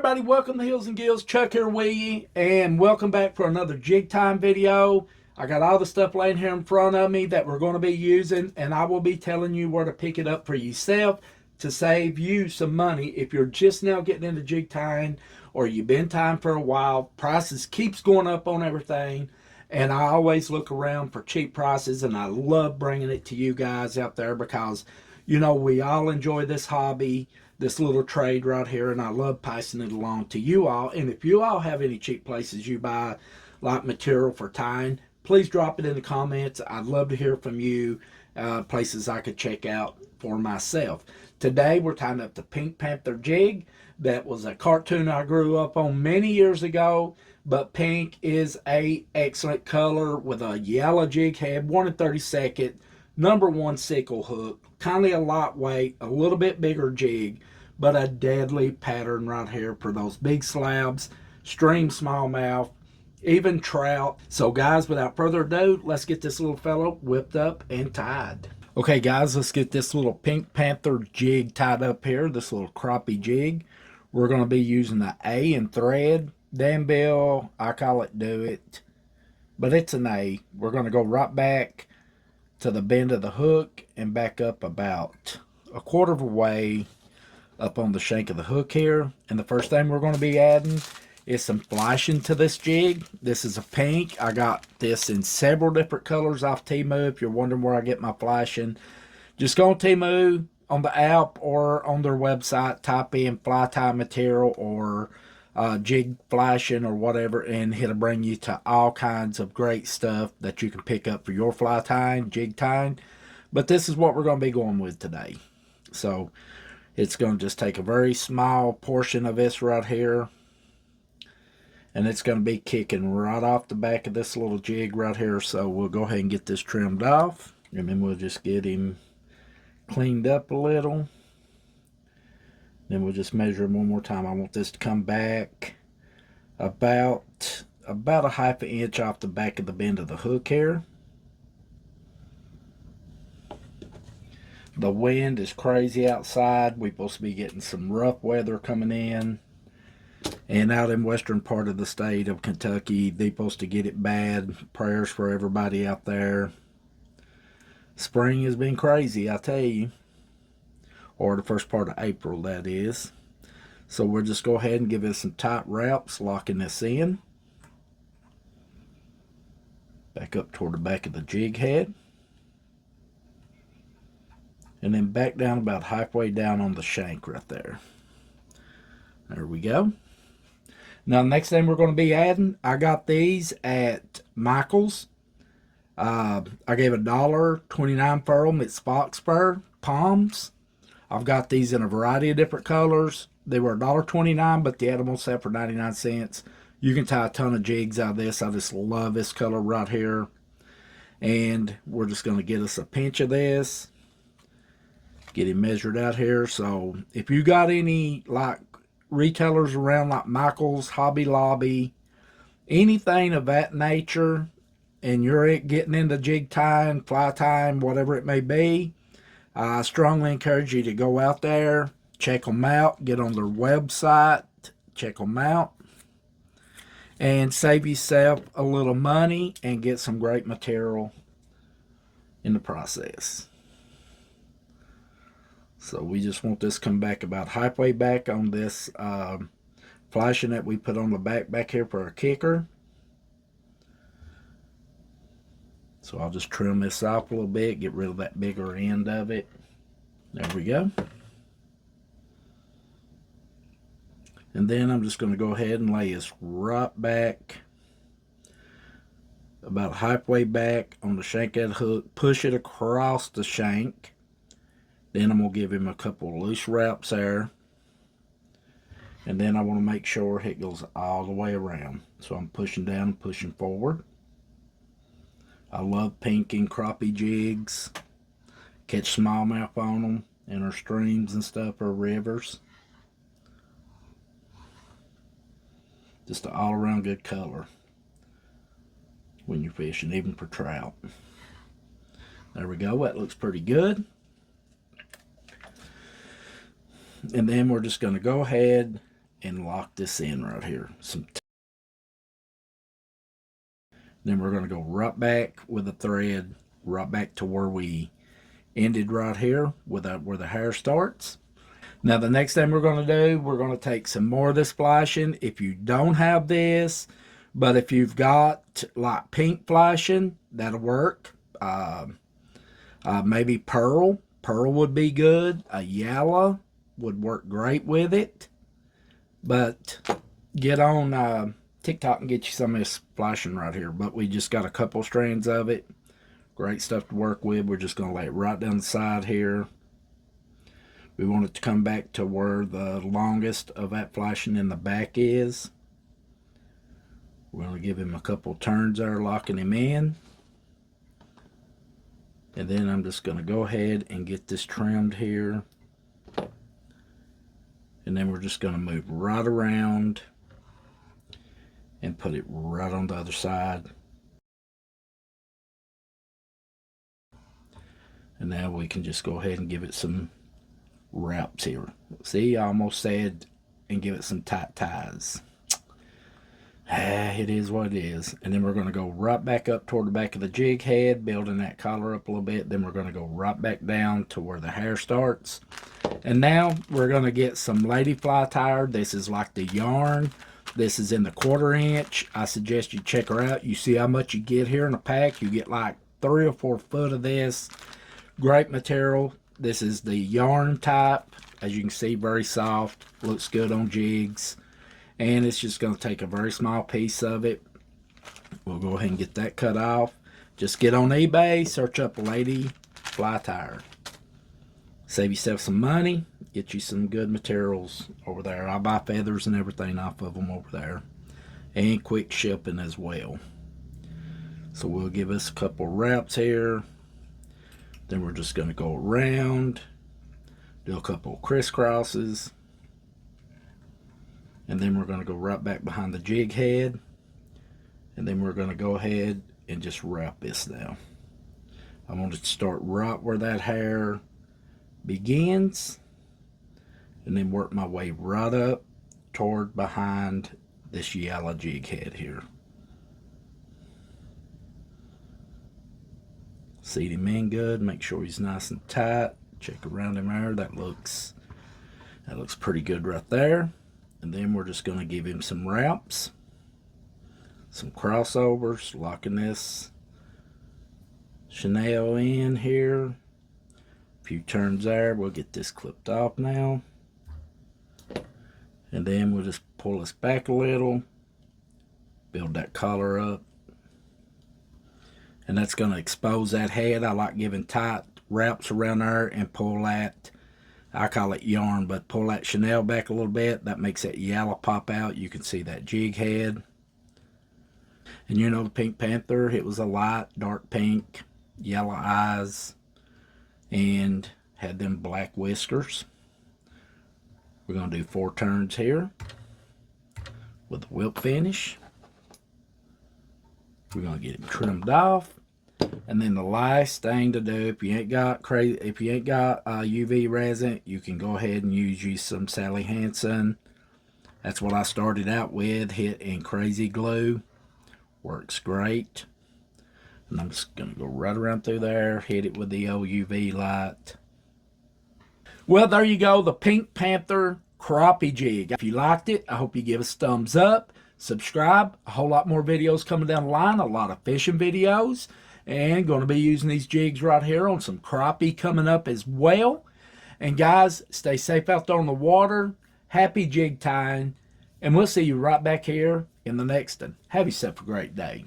everybody, welcome to Hills and Gills. Chuck here with you, and welcome back for another jig time video. I got all the stuff laying here in front of me that we're going to be using, and I will be telling you where to pick it up for yourself to save you some money if you're just now getting into jig tying or you've been tying for a while. Prices keeps going up on everything, and I always look around for cheap prices, and I love bringing it to you guys out there because, you know, we all enjoy this hobby, this little trade right here, and I love passing it along to you all. And if you all have any cheap places you buy like material for tying, please drop it in the comments. I'd love to hear from you, places I could check out for myself. Today we're tying up the Pink Panther jig. That was a cartoon I grew up on many years ago, but pink is a excellent color with a yellow jig head, 1 32nd, #1 sickle hook, kind of a lightweight, a little bit bigger jig, but a deadly pattern right here for those big slabs, stream, smallmouth, even trout. So guys, without further ado, let's get this little fellow whipped up and tied. Okay guys, let's get this little Pink Panther jig tied up here, this little crappie jig. We're going to be using the A and thread. Dan Bill, I call it do it, but it's an A. We're going to go right back to the bend of the hook and back up about a quarter of a way up on the shank of the hook here. And the first thing we're going to be adding is some flashing to this jig. This is a pink. I got this in several different colors off TEMU. If you're wondering where I get my flashing, just go on TEMU on the app or on their website, type in fly tie material or jig flashing or whatever, and it'll bring you to all kinds of great stuff that you can pick up for your fly tying, jig tying. But this is what we're going to be going with today. So it's going to just take a very small portion of this right here, and it's going to be kicking right off the back of this little jig right here. So we'll go ahead and get this trimmed off, and then we'll just get him cleaned up a little. Then we'll just measure him one more time. I want this to come back about a 1/2 inch off the back of the bend of the hook here. The wind is crazy outside. We're supposed to be getting some rough weather coming in. And out in western part of the state of Kentucky, they're supposed to get it bad. Prayers for everybody out there. Spring has been crazy, I tell you. Or the first part of April, that is. So we'll just go ahead and give it some tight wraps, locking this in. Back up toward the back of the jig head. And then back down about halfway down on the shank right there. There we go. Now, next thing we're going to be adding, I got these at Michael's. I gave $1.29 for them at Spock Spur Palms. I've got these in a variety of different colors. They were $1.29, but they had them on sale for 99 cents. You can tie a ton of jigs out of this. I just love this color right here. And we're just going to get us a pinch of this. Get him measured out here. So if you got any like retailers around like Michael's, Hobby Lobby, anything of that nature, and you're getting into jig tying, fly tying, whatever it may be, I strongly encourage you to go out there, check them out, get on their website, check them out, and save yourself a little money and get some great material in the process. So we just want this to come back about halfway back on this flashing that we put on the back here for our kicker. So I'll just trim this off a little bit, get rid of that bigger end of it. There we go. And then I'm just going to go ahead and lay this right back, about halfway back on the shank of the hook, push it across the shank. Then I'm going to give him a couple of loose wraps there. And then I want to make sure it goes all the way around. So I'm pushing down and pushing forward. I love pink and crappie jigs. Catch smallmouth on them in our streams and stuff, or rivers. Just an all-around good color when you're fishing, even for trout. There we go. That looks pretty good. And then we're just going to go ahead and lock this in right here. Then we're going to go right back with the thread, right back to where we ended right here with where the hair starts. Now the next thing we're going to do, we're going to take some more of this flashing. If you don't have this, but if you've got like pink flashing, that'll work. Maybe pearl would be good. A yellow would work great with it. But get on TikTok and get you some of this flashing right here. But we just got a couple strands of it. Great stuff to work with. We're just going to lay it right down the side here. We want it to come back to where the longest of that flashing in the back is. We're going to give him a couple turns there, locking him in. And then I'm just going to go ahead and get this trimmed here. And then we're just going to move right around and put it right on the other side. And now we can just go ahead and give it some wraps here. See, I almost said, and give it some tight ties. It is what it is. And then we're going to go right back up toward the back of the jig head, building that collar up a little bit. Then we're going to go right back down to where the hair starts. And now we're going to get some lady fly tire. This is like the yarn. This is in the 1/4 inch. I suggest you check her out. You see how much you get here in a pack. You get like 3 or 4 foot of this. Great material. This is the yarn type. As you can see, very soft. Looks good on jigs. And it's just going to take a very small piece of it. We'll go ahead and get that cut off. Just get on eBay, search up lady fly tire. Save yourself some money. Get you some good materials over there. I buy feathers and everything off of them over there. And quick shipping as well. So we'll give us a couple wraps here. Then we're just going to go around. Do a couple crisscrosses. And then we're going to go right back behind the jig head. And then we're going to go ahead and just wrap this now. I want it to start right where that hair begins. And then work my way right up toward behind this yellow jig head here. Seat him in good. Make sure he's nice and tight. Check around him there. That looks pretty good right there. And then we're just going to give him some wraps, some crossovers, locking this chenille in here. A few turns there. We'll get this clipped off now. And then we'll just pull this back a little, build that collar up. And that's going to expose that head. I like giving tight wraps around there and pull that, I call it yarn, but pull that chenille back a little bit. That makes that yellow pop out. You can see that jig head. And you know the Pink Panther, it was a light, dark pink, yellow eyes, and had them black whiskers. We're going to do 4 turns here with the whip finish. We're going to get him trimmed off. And then the last thing to do, if you ain't got UV resin, you can go ahead and use you some Sally Hansen. That's what I started out with, hit in crazy glue. Works great. And I'm just going to go right around through there, hit it with the old UV light. Well, there you go, the Pink Panther crappie jig. If you liked it, I hope you give us a thumbs up. Subscribe. A whole lot more videos coming down the line. A lot of fishing videos. And going to be using these jigs right here on some crappie coming up as well. And guys, stay safe out there on the water. Happy jig tying. And we'll see you right back here in the next one. Have yourself a great day.